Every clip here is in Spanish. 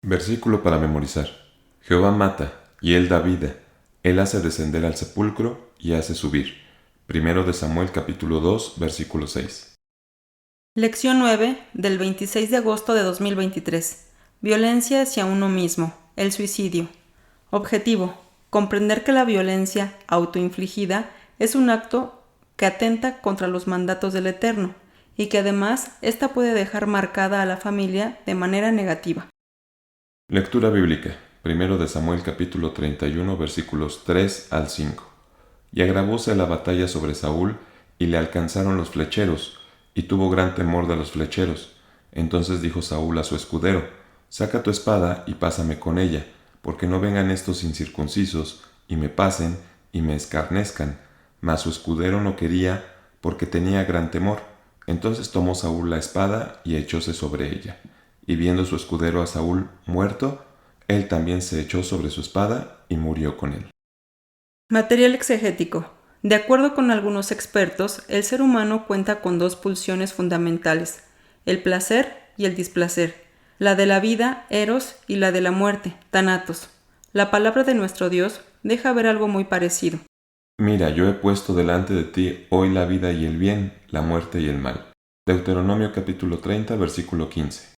Versículo para memorizar. Jehová mata, y él da vida. Él hace descender al sepulcro y hace subir. Primero de Samuel capítulo 2, versículo 6. Lección 9 del 26 de agosto de 2023. Violencia hacia uno mismo. El suicidio. Objetivo: comprender que la violencia autoinfligida es un acto que atenta contra los mandatos del Eterno y que además ésta puede dejar marcada a la familia de manera negativa. Lectura bíblica. Primero de Samuel capítulo 31, versículos 3 al 5. Y agravóse la batalla sobre Saúl, y le alcanzaron los flecheros, y tuvo gran temor de los flecheros. Entonces dijo Saúl a su escudero: Saca tu espada y pásame con ella, porque no vengan estos incircuncisos, y me pasen, y me escarnezcan. Mas su escudero no quería, porque tenía gran temor. Entonces tomó Saúl la espada, y echóse sobre ella. Y viendo su escudero a Saúl muerto, él también se echó sobre su espada, y murió con él. Material exegético. De acuerdo con algunos expertos, el ser humano cuenta con dos pulsiones fundamentales: el placer y el displacer, la de la vida, eros, y la de la muerte, thanatos. La palabra de nuestro Dios deja ver algo muy parecido. Mira, yo he puesto delante de ti hoy la vida y el bien, la muerte y el mal. Deuteronomio capítulo 30, versículo 15.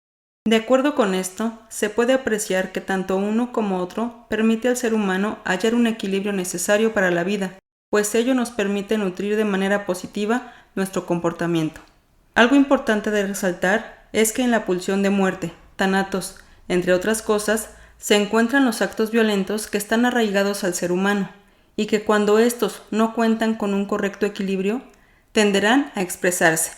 De acuerdo con esto, se puede apreciar que tanto uno como otro permite al ser humano hallar un equilibrio necesario para la vida, pues ello nos permite nutrir de manera positiva nuestro comportamiento. Algo importante de resaltar es que en la pulsión de muerte, thanatos, entre otras cosas, se encuentran los actos violentos que están arraigados al ser humano, y que cuando estos no cuentan con un correcto equilibrio, tenderán a expresarse,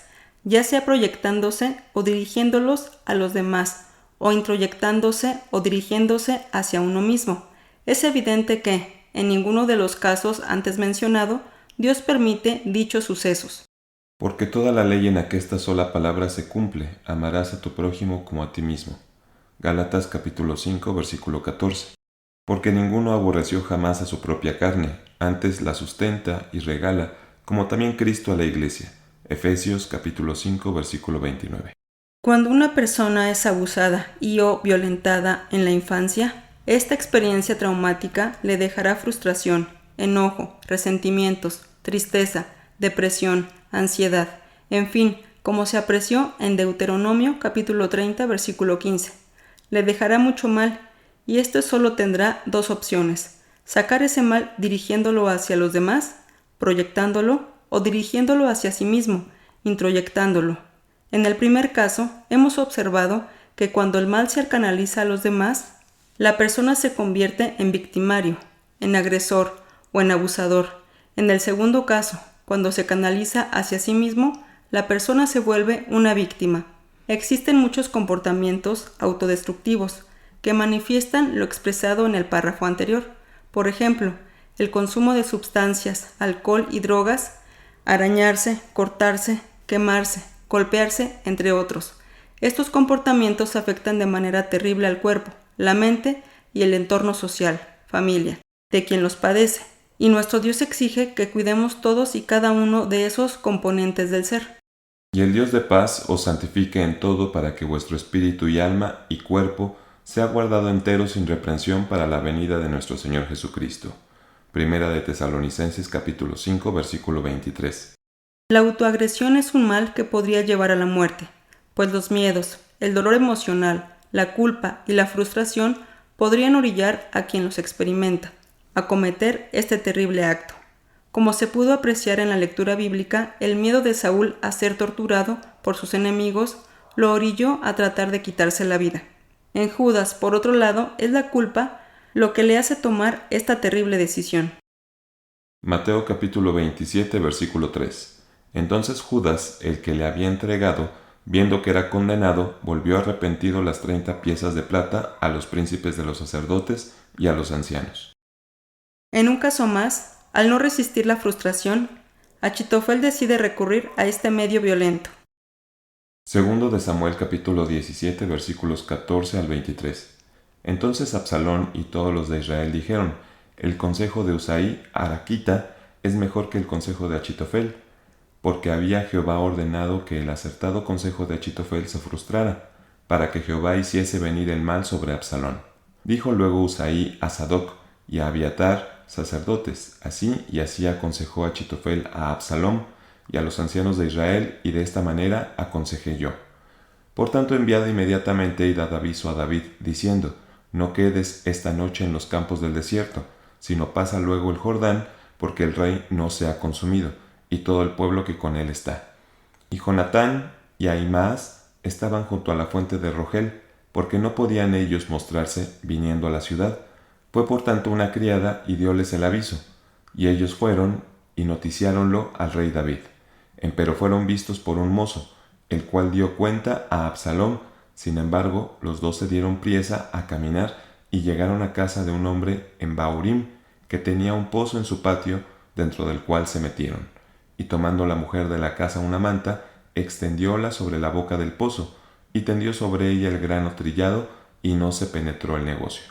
ya sea proyectándose o dirigiéndolos a los demás, o introyectándose o dirigiéndose hacia uno mismo. Es evidente que, en ninguno de los casos antes mencionado, Dios permite dichos sucesos. Porque toda la ley en aquesta sola palabra se cumple: amarás a tu prójimo como a ti mismo. Gálatas capítulo 5, versículo 14. Porque ninguno aborreció jamás a su propia carne, antes la sustenta y regala, como también Cristo a la iglesia. Efesios capítulo 5, versículo 29. Cuando una persona es abusada y o violentada en la infancia, esta experiencia traumática le dejará frustración, enojo, resentimientos, tristeza, depresión, ansiedad, en fin, como se apreció en Deuteronomio capítulo 30, versículo 15. Le dejará mucho mal, y esto solo tendrá dos opciones: sacar ese mal dirigiéndolo hacia los demás, proyectándolo, o dirigiéndolo hacia sí mismo, introyectándolo. En el primer caso, hemos observado que cuando el mal se canaliza a los demás, la persona se convierte en victimario, en agresor o en abusador. En el segundo caso, cuando se canaliza hacia sí mismo, la persona se vuelve una víctima. Existen muchos comportamientos autodestructivos que manifiestan lo expresado en el párrafo anterior. Por ejemplo, el consumo de sustancias, alcohol y drogas, arañarse, cortarse, quemarse, golpearse, entre otros. Estos comportamientos afectan de manera terrible al cuerpo, la mente y el entorno social, familia, de quien los padece, y nuestro Dios exige que cuidemos todos y cada uno de esos componentes del ser. Y el Dios de paz os santifique en todo, para que vuestro espíritu y alma y cuerpo sea guardado entero sin reprensión para la venida de nuestro Señor Jesucristo. Primera de Tesalonicenses capítulo 5, versículo 23. La autoagresión es un mal que podría llevar a la muerte, pues los miedos, el dolor emocional, la culpa y la frustración podrían orillar a quien los experimenta a cometer este terrible acto. Como se pudo apreciar en la lectura bíblica, el miedo de Saúl a ser torturado por sus enemigos lo orilló a tratar de quitarse la vida. En Judas, por otro lado, es la culpa lo que le hace tomar esta terrible decisión. Mateo capítulo 27, versículo 3. Entonces Judas, el que le había entregado, viendo que era condenado, volvió arrepentido las 30 piezas de plata a los príncipes de los sacerdotes y a los ancianos. En un caso más, al no resistir la frustración, Achitofel decide recurrir a este medio violento. Segundo de Samuel capítulo 17, versículos 14 al 23. Entonces Absalón y todos los de Israel dijeron: el consejo de Usaí Araquita es mejor que el consejo de Achitofel, porque había Jehová ordenado que el acertado consejo de Achitofel se frustrara. para que Jehová hiciese venir el mal sobre Absalón. Dijo luego Husaí a Sadoc y a Abiatar, sacerdotes, así y así aconsejó Achitofel a Absalom y a los ancianos de Israel, y de esta manera aconsejé yo. Por tanto enviad inmediatamente y dad aviso a David, diciendo, no quedes esta noche en los campos del desierto, sino pasa luego el Jordán, porque el rey no se ha consumido, y todo el pueblo que con él está. Y Jonatán y Ahimaas estaban junto a la fuente de Rogel, porque no podían ellos mostrarse viniendo a la ciudad. Fue por tanto una criada y dióles el aviso, y ellos fueron y noticiáronlo al rey David. Empero fueron vistos por un mozo, el cual dio cuenta a Absalom. Sin embargo, los dos se dieron priesa a caminar y llegaron a casa de un hombre en Bahurim, que tenía un pozo en su patio, dentro del cual se metieron. Y tomando la mujer de la casa una manta, extendióla sobre la boca del pozo, y tendió sobre ella el grano trillado, y no se penetró el negocio.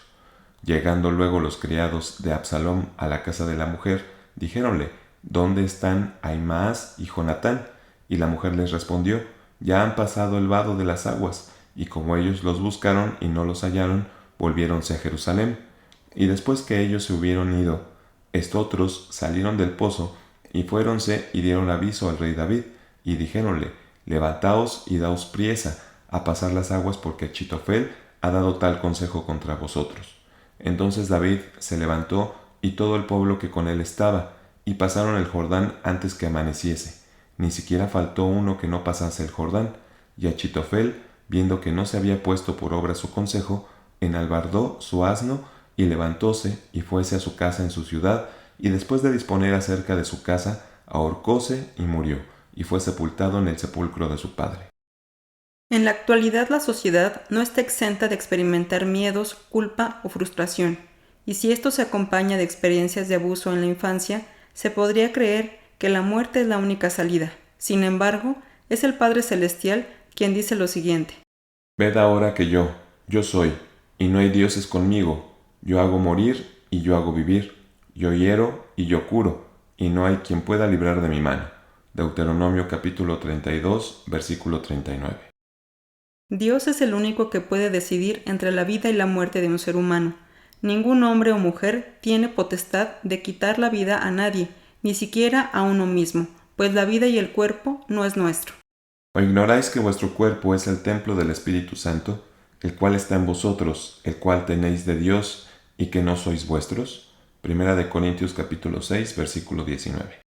Llegando luego los criados de Absalom a la casa de la mujer, dijéronle, ¿dónde están Ahimaas y Jonatán? Y la mujer les respondió, ya han pasado el vado de las aguas. Y como ellos los buscaron y no los hallaron, volviéronse a Jerusalén. Y después que ellos se hubieron ido, estotros salieron del pozo, y fuéronse y dieron aviso al rey David, y dijéronle, levantaos y daos priesa a pasar las aguas, porque Achitofel ha dado tal consejo contra vosotros. Entonces David se levantó y todo el pueblo que con él estaba, y pasaron el Jordán antes que amaneciese. Ni siquiera faltó uno que no pasase el Jordán. Y Achitofel, viendo que no se había puesto por obra su consejo, enalbardó su asno y levantóse y fuese a su casa en su ciudad, y después de disponer acerca de su casa, ahorcóse y murió, y fue sepultado en el sepulcro de su padre. En la actualidad la sociedad no está exenta de experimentar miedos, culpa o frustración, y si esto se acompaña de experiencias de abuso en la infancia, se podría creer que la muerte es la única salida. Sin embargo, es el Padre Celestial quien dice lo siguiente. Ved ahora que yo soy, y no hay dioses conmigo. Yo hago morir y yo hago vivir. Yo hiero y yo curo, y no hay quien pueda librar de mi mano. Deuteronomio capítulo 32, versículo 39. Dios es el único que puede decidir entre la vida y la muerte de un ser humano. Ningún hombre o mujer tiene potestad de quitar la vida a nadie, ni siquiera a uno mismo, pues la vida y el cuerpo no es nuestro. ¿O ignoráis que vuestro cuerpo es el templo del Espíritu Santo, el cual está en vosotros, el cual tenéis de Dios, y que no sois vuestros? Primera de Corintios capítulo 6, versículo 19.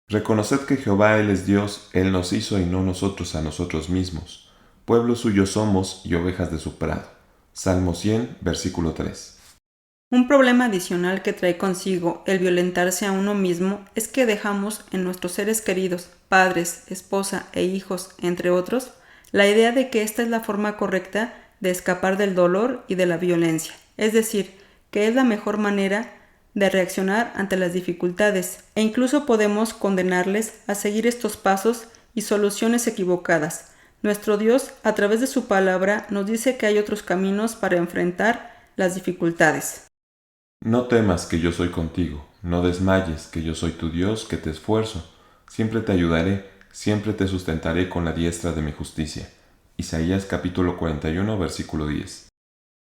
Reconoced que Jehová Él es Dios, Él nos hizo y no nosotros a nosotros mismos. Pueblo suyo somos y ovejas de su prado. Salmo 100, versículo 3. Un problema adicional que trae consigo el violentarse a uno mismo es que dejamos en nuestros seres queridos, padres, esposa e hijos, entre otros, la idea de que esta es la forma correcta de escapar del dolor y de la violencia, es decir, que es la mejor manera de reaccionar ante las dificultades, e incluso podemos condenarles a seguir estos pasos y soluciones equivocadas. Nuestro Dios, a través de su palabra, nos dice que hay otros caminos para enfrentar las dificultades. No temas, que yo soy contigo, no desmayes, que yo soy tu Dios, que te esfuerzo. Siempre te ayudaré, siempre te sustentaré con la diestra de mi justicia. Isaías capítulo 41, versículo 10.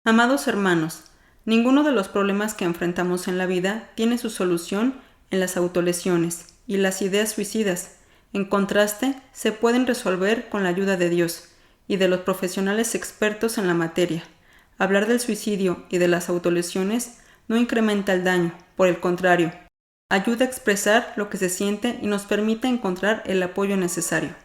Amados hermanos, ninguno de los problemas que enfrentamos en la vida tiene su solución en las autolesiones y las ideas suicidas. En contraste, se pueden resolver con la ayuda de Dios y de los profesionales expertos en la materia. Hablar del suicidio y de las autolesiones no incrementa el daño, por el contrario, ayuda a expresar lo que se siente y nos permite encontrar el apoyo necesario.